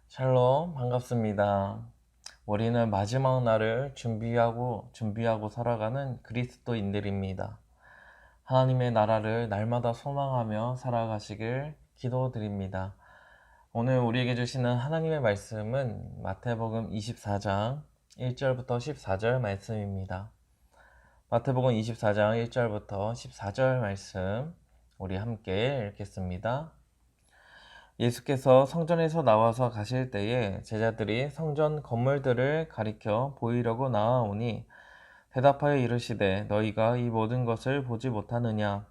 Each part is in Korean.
샬롬, 반갑습니다. 우리는 마지막 날을 준비하고 살아가는 그리스도인들입니다. 하나님의 나라를 날마다 소망하며 살아가시길 기도드립니다. 오늘 우리에게 주시는 하나님의 말씀은 마태복음 24장 1절부터 14절 말씀입니다. 마태복음 24장 1절부터 14절 말씀 우리 함께 읽겠습니다. 예수께서 성전에서 나와서 가실 때에 제자들이 성전 건물들을 가리켜 보이려고 나아오니 대답하여 이르시되 너희가 이 모든 것을 보지 못하느냐.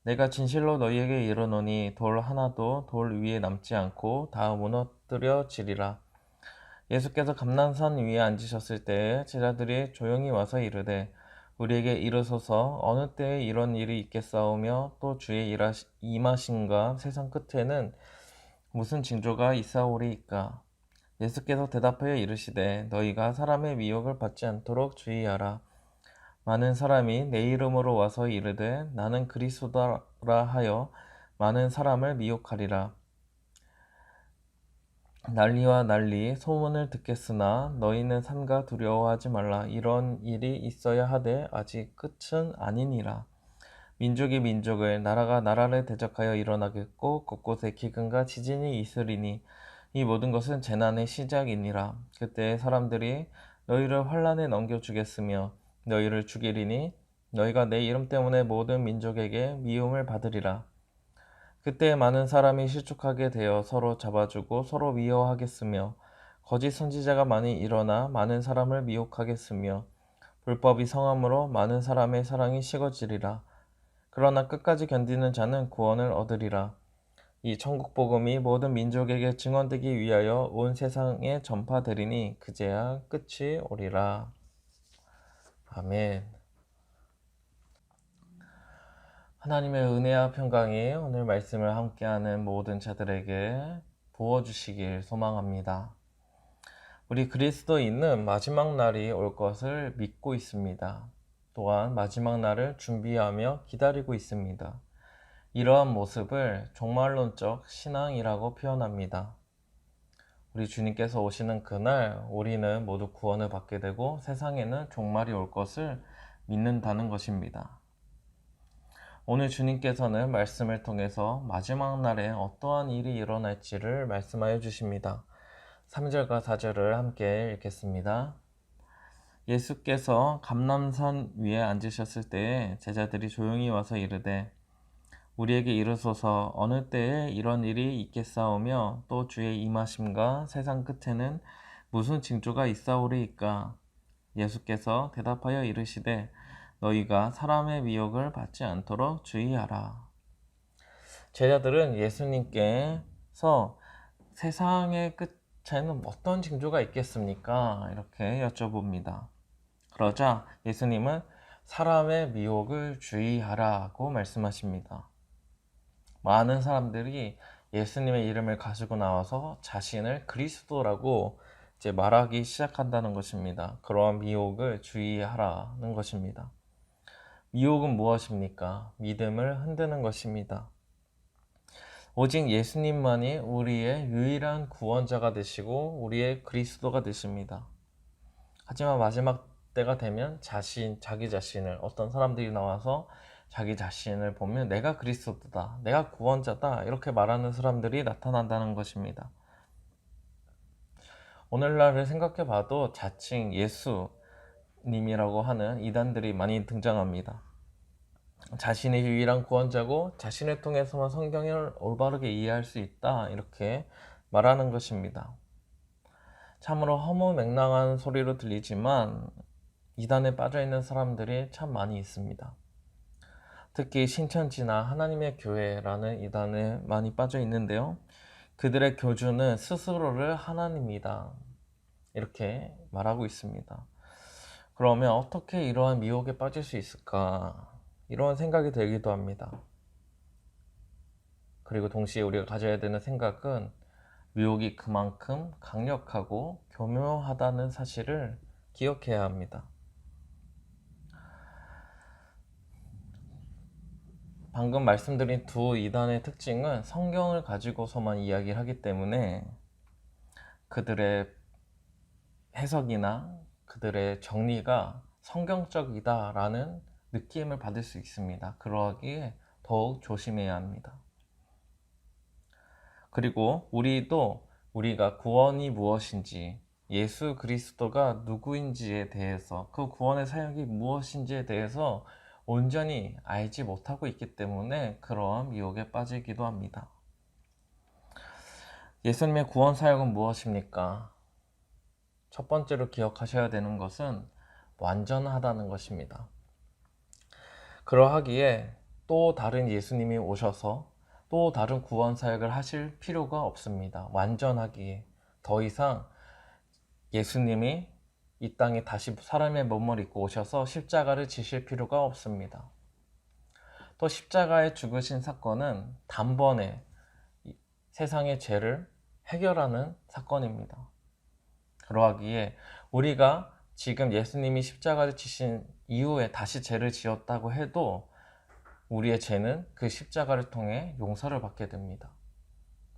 내가 진실로 너희에게 이르노니 돌 하나도 돌 위에 남지 않고 다 무너뜨려지리라. 예수께서 감난산 위에 앉으셨을 때에 제자들이 조용히 와서 이르되 우리에게 이르소서 어느 때에 이런 일이 있겠사오며 또 주의 임하심과 세상 끝에는 무슨 징조가 있사오리이까. 예수께서 대답하여 이르시되 너희가 사람의 미혹을 받지 않도록 주의하라. 많은 사람이 내 이름으로 와서 이르되 나는 그리스도라 하여 많은 사람을 미혹하리라. 난리와 난리 소문을 듣겠으나 너희는 삼가 두려워하지 말라. 이런 일이 있어야 하되 아직 끝은 아니니라. 민족이 민족을 나라가 나라를 대적하여 일어나겠고 곳곳에 기근과 지진이 있으리니 이 모든 것은 재난의 시작이니라. 그때 사람들이 너희를 환란에 넘겨주겠으며 너희를 죽이리니 너희가 내 이름 때문에 모든 민족에게 미움을 받으리라. 그때 많은 사람이 실족하게 되어 서로 잡아주고 서로 미워하겠으며 거짓 선지자가 많이 일어나 많은 사람을 미혹하겠으며 불법이 성함으로 많은 사람의 사랑이 식어지리라. 그러나 끝까지 견디는 자는 구원을 얻으리라. 이 천국 복음이 모든 민족에게 증언되기 위하여 온 세상에 전파되리니 그제야 끝이 오리라. 아멘. 하나님의 은혜와 평강이 오늘 말씀을 함께하는 모든 자들에게 부어주시길 소망합니다. 우리 그리스도인은 마지막 날이 올 것을 믿고 있습니다. 또한 마지막 날을 준비하며 기다리고 있습니다. 이러한 모습을 종말론적 신앙이라고 표현합니다. 우리 주님께서 오시는 그날 우리는 모두 구원을 받게 되고 세상에는 종말이 올 것을 믿는다는 것입니다. 오늘 주님께서는 말씀을 통해서 마지막 날에 어떠한 일이 일어날지를 말씀하여 주십니다. 3절과 4절을 함께 읽겠습니다. 예수께서 감람산 위에 앉으셨을 때에 제자들이 조용히 와서 이르되 우리에게 이르소서 어느 때에 이런 일이 있겠사오며 또 주의 임하심과 세상 끝에는 무슨 징조가 있사오리이까. 예수께서 대답하여 이르시되 너희가 사람의 미혹을 받지 않도록 주의하라. 제자들은 예수님께서 세상의 끝에는 어떤 징조가 있겠습니까? 이렇게 여쭤봅니다. 그러자 예수님은 사람의 미혹을 주의하라고 말씀하십니다. 많은 사람들이 예수님의 이름을 가지고 나와서 자신을 그리스도라고 이제 말하기 시작한다는 것입니다. 그러한 미혹을 주의하라는 것입니다. 미혹은 무엇입니까? 믿음을 흔드는 것입니다. 오직 예수님만이 우리의 유일한 구원자가 되시고 우리의 그리스도가 되십니다. 하지만 마지막 때가 되면 자기 자신을 어떤 사람들이 나와서 자기 자신을 보면 내가 그리스도다, 내가 구원자다 이렇게 말하는 사람들이 나타난다는 것입니다. 오늘날을 생각해 봐도 자칭 예수님이라고 하는 이단들이 많이 등장합니다. 자신의 유일한 구원자고 자신을 통해서만 성경을 올바르게 이해할 수 있다 이렇게 말하는 것입니다. 참으로 허무맹랑한 소리로 들리지만 이단에 빠져있는 사람들이 참 많이 있습니다. 특히 신천지나 하나님의 교회라는 이단에 많이 빠져 있는데요. 그들의 교주는 스스로를 하나님이다 이렇게 말하고 있습니다. 그러면 어떻게 이러한 미혹에 빠질 수 있을까? 이런 생각이 들기도 합니다. 그리고 동시에 우리가 가져야 되는 생각은 미혹이 그만큼 강력하고 교묘하다는 사실을 기억해야 합니다. 방금 말씀드린 두 이단의 특징은 성경을 가지고서만 이야기를 하기 때문에 그들의 해석이나 그들의 정리가 성경적이다라는 느낌을 받을 수 있습니다. 그러기에 더욱 조심해야 합니다. 그리고 우리가 구원이 무엇인지, 예수 그리스도가 누구인지에 대해서, 그 구원의 사역이 무엇인지에 대해서 온전히 알지 못하고 있기 때문에 그런 유혹에 빠지기도 합니다. 예수님의 구원 사역은 무엇입니까? 첫 번째로 기억하셔야 되는 것은 완전하다는 것입니다. 그러하기에 또 다른 예수님이 오셔서 또 다른 구원 사역을 하실 필요가 없습니다. 완전하기에 더 이상 예수님이 이 땅에 다시 사람의 몸을 입고 오셔서 십자가를 지실 필요가 없습니다. 또 십자가에 죽으신 사건은 단번에 세상의 죄를 해결하는 사건입니다. 그러하기에 우리가 지금 예수님이 십자가를 지신 이후에 다시 죄를 지었다고 해도 우리의 죄는 그 십자가를 통해 용서를 받게 됩니다.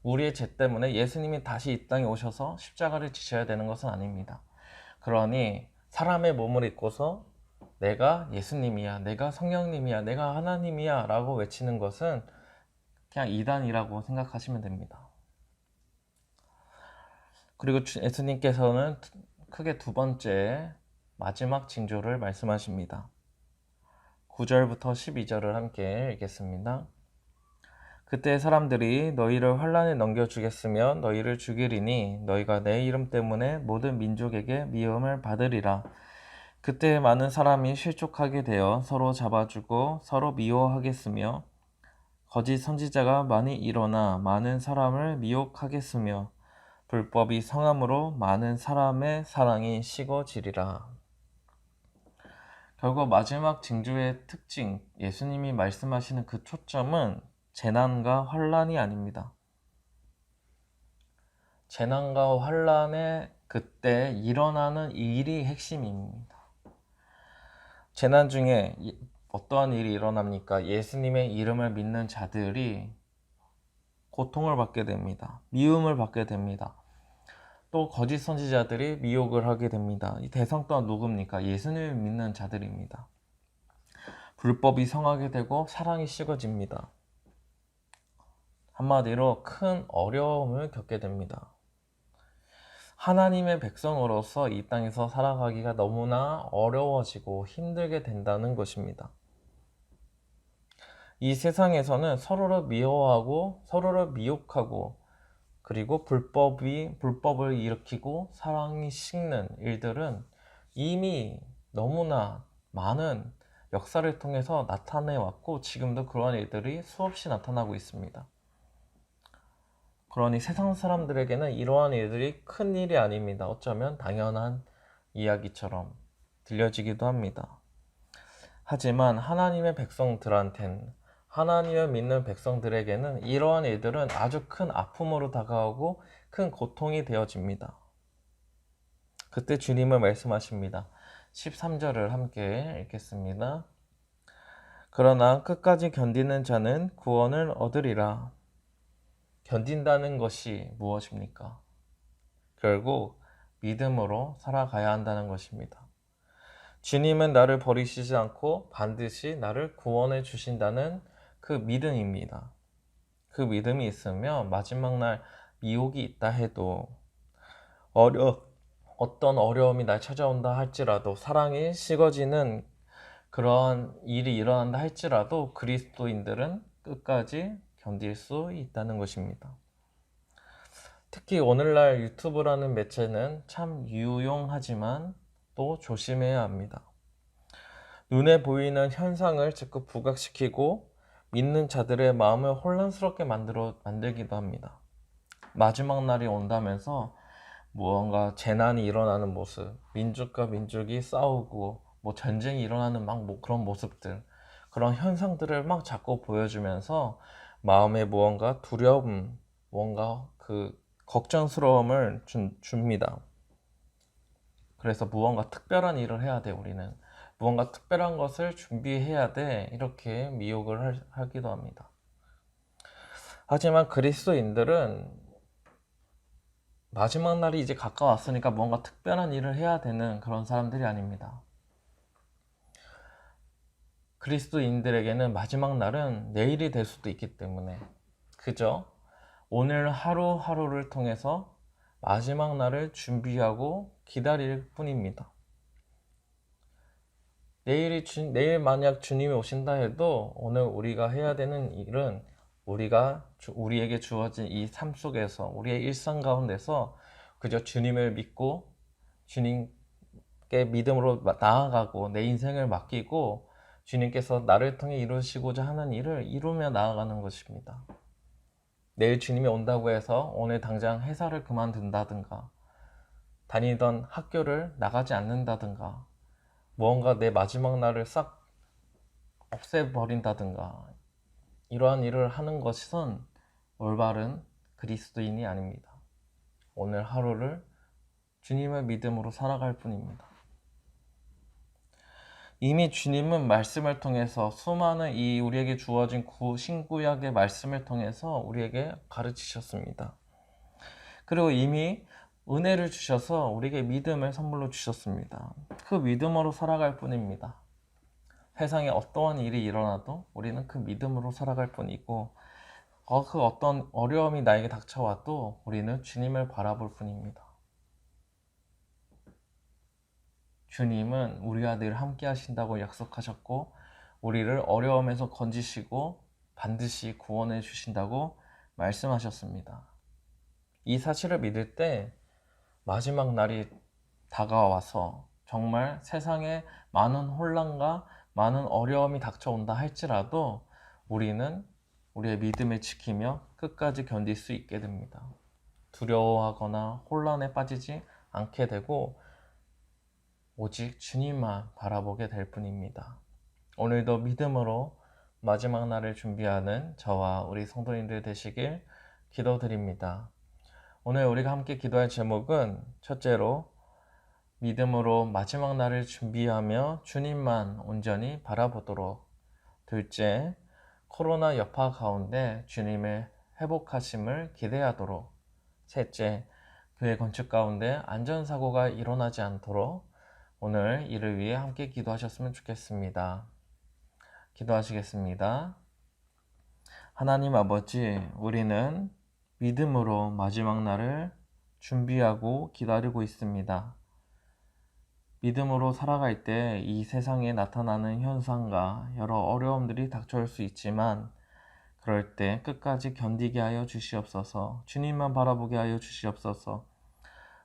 우리의 죄 때문에 예수님이 다시 이 땅에 오셔서 십자가를 지셔야 되는 것은 아닙니다. 그러니 사람의 몸을 입고서 내가 예수님이야, 내가 성령님이야, 내가 하나님이야 라고 외치는 것은 그냥 이단이라고 생각하시면 됩니다. 그리고 예수님께서는 크게 두 번째 마지막 징조를 말씀하십니다. 9절부터 12절을 함께 읽겠습니다. 그때 사람들이 너희를 환란에 넘겨주겠으며 너희를 죽이리니 너희가 내 이름 때문에 모든 민족에게 미움을 받으리라. 그때 많은 사람이 실족하게 되어 서로 잡아주고 서로 미워하겠으며 거짓 선지자가 많이 일어나 많은 사람을 미혹하겠으며 불법이 성함으로 많은 사람의 사랑이 식어지리라. 결국 마지막 징조의 특징, 예수님이 말씀하시는 그 초점은 재난과 환란이 아닙니다. 재난과 환란의 그때 일어나는 일이 핵심입니다. 재난 중에 어떠한 일이 일어납니까? 예수님의 이름을 믿는 자들이 고통을 받게 됩니다. 미움을 받게 됩니다. 또 거짓 선지자들이 미혹을 하게 됩니다. 이 대상 또한 누굽니까? 예수님을 믿는 자들입니다. 불법이 성하게 되고 사랑이 식어집니다. 한마디로 큰 어려움을 겪게 됩니다. 하나님의 백성으로서 이 땅에서 살아가기가 너무나 어려워지고 힘들게 된다는 것입니다. 이 세상에서는 서로를 미워하고 서로를 미혹하고 그리고 불법을 일으키고 사랑이 식는 일들은 이미 너무나 많은 역사를 통해서 나타내 왔고 지금도 그러한 일들이 수없이 나타나고 있습니다. 그러니 세상 사람들에게는 이러한 일들이 큰 일이 아닙니다. 어쩌면 당연한 이야기처럼 들려지기도 합니다. 하지만 하나님의 백성들한테는 하나님을 믿는 백성들에게는 이러한 일들은 아주 큰 아픔으로 다가오고 큰 고통이 되어집니다. 그때 주님은 말씀하십니다. 13절을 함께 읽겠습니다. 그러나 끝까지 견디는 자는 구원을 얻으리라. 견딘다는 것이 무엇입니까? 결국 믿음으로 살아가야 한다는 것입니다. 주님은 나를 버리시지 않고 반드시 나를 구원해 주신다는 그 믿음입니다. 그 믿음이 있으면 마지막 날 미혹이 있다 해도 어떤 어려움이 날 찾아온다 할지라도 사랑이 식어지는 그런 일이 일어난다 할지라도 그리스도인들은 끝까지 견딜 수 있다는 것입니다. 특히 오늘날 유튜브라는 매체는 참 유용하지만 또 조심해야 합니다. 눈에 보이는 현상을 자꾸 부각시키고 믿는 자들의 마음을 혼란스럽게 만들기도 합니다. 마지막 날이 온다면서 무언가 재난이 일어나는 모습, 민족과 민족이 싸우고 전쟁이 일어나는 그런 모습들, 그런 현상들을 막 자꾸 보여주면서 마음에 무언가 두려움, 뭔가 그 걱정스러움을 줍니다. 그래서 무언가 특별한 일을 해야 돼, 우리는. 무언가 특별한 것을 준비해야 돼, 이렇게 미혹을 하기도 합니다. 하지만 그리스도인들은 마지막 날이 이제 가까웠으니까 뭔가 특별한 일을 해야 되는 그런 사람들이 아닙니다. 그리스도인들에게는 마지막 날은 내일이 될 수도 있기 때문에 그저 오늘 하루하루를 통해서 마지막 날을 준비하고 기다릴 뿐입니다. 내일 만약 주님이 오신다 해도 오늘 우리가 해야 되는 일은 우리에게 주어진 이 삶 속에서 우리의 일상 가운데서 그저 주님을 믿고 주님께 믿음으로 나아가고 내 인생을 맡기고 주님께서 나를 통해 이루시고자 하는 일을 이루며 나아가는 것입니다. 내일 주님이 온다고 해서 오늘 당장 회사를 그만둔다든가 다니던 학교를 나가지 않는다든가 무언가 내 마지막 날을 싹 없애버린다든가 이러한 일을 하는 것은 올바른 그리스도인이 아닙니다. 오늘 하루를 주님의 믿음으로 살아갈 뿐입니다. 이미 주님은 말씀을 통해서 수많은 이 우리에게 주어진 신구약의 말씀을 통해서 우리에게 가르치셨습니다. 그리고 이미 은혜를 주셔서 우리에게 믿음을 선물로 주셨습니다. 그 믿음으로 살아갈 뿐입니다. 세상에 어떠한 일이 일어나도 우리는 그 믿음으로 살아갈 뿐이고 그 어떤 어려움이 나에게 닥쳐와도 우리는 주님을 바라볼 뿐입니다. 주님은 우리와 늘 함께 하신다고 약속하셨고 우리를 어려움에서 건지시고 반드시 구원해 주신다고 말씀하셨습니다. 이 사실을 믿을 때 마지막 날이 다가와서 정말 세상에 많은 혼란과 많은 어려움이 닥쳐온다 할지라도 우리는 우리의 믿음을 지키며 끝까지 견딜 수 있게 됩니다. 두려워하거나 혼란에 빠지지 않게 되고 오직 주님만 바라보게 될 뿐입니다. 오늘도 믿음으로 마지막 날을 준비하는 저와 우리 성도님들 되시길 기도드립니다. 오늘 우리가 함께 기도할 제목은 첫째로 믿음으로 마지막 날을 준비하며 주님만 온전히 바라보도록, 둘째 코로나 여파 가운데 주님의 회복하심을 기대하도록, 셋째 교회 건축 가운데 안전사고가 일어나지 않도록 오늘 이를 위해 함께 기도하셨으면 좋겠습니다. 기도하시겠습니다. 하나님 아버지, 우리는 믿음으로 마지막 날을 준비하고 기다리고 있습니다. 믿음으로 살아갈 때 이 세상에 나타나는 현상과 여러 어려움들이 닥쳐올 수 있지만 그럴 때 끝까지 견디게 하여 주시옵소서. 주님만 바라보게 하여 주시옵소서.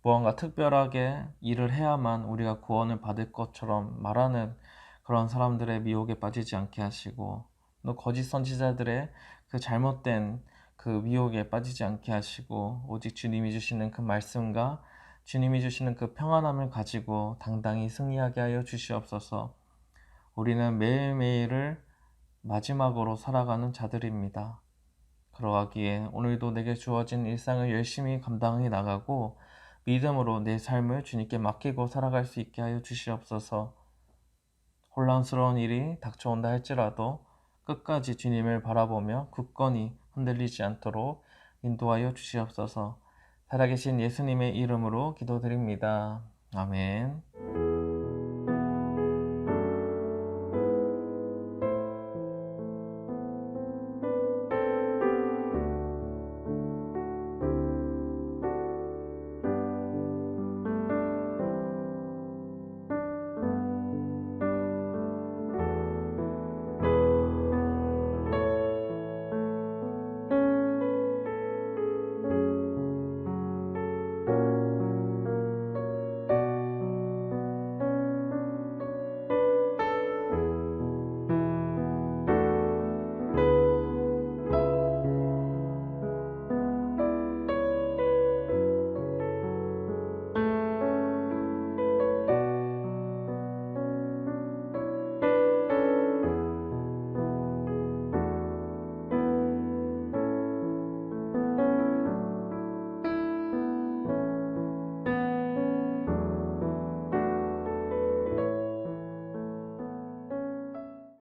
무언가 특별하게 일을 해야만 우리가 구원을 받을 것처럼 말하는 그런 사람들의 미혹에 빠지지 않게 하시고 또 거짓 선지자들의 그 잘못된 그 미혹에 빠지지 않게 하시고 오직 주님이 주시는 그 말씀과 주님이 주시는 그 평안함을 가지고 당당히 승리하게 하여 주시옵소서. 우리는 매일매일을 마지막으로 살아가는 자들입니다. 그러하기에 오늘도 내게 주어진 일상을 열심히 감당해 나가고 믿음으로 내 삶을 주님께 맡기고 살아갈 수 있게 하여 주시옵소서. 혼란스러운 일이 닥쳐온다 할지라도 끝까지 주님을 바라보며 굳건히 흔들리지 않도록 인도하여 주시옵소서. 살아계신 예수님의 이름으로 기도드립니다. 아멘.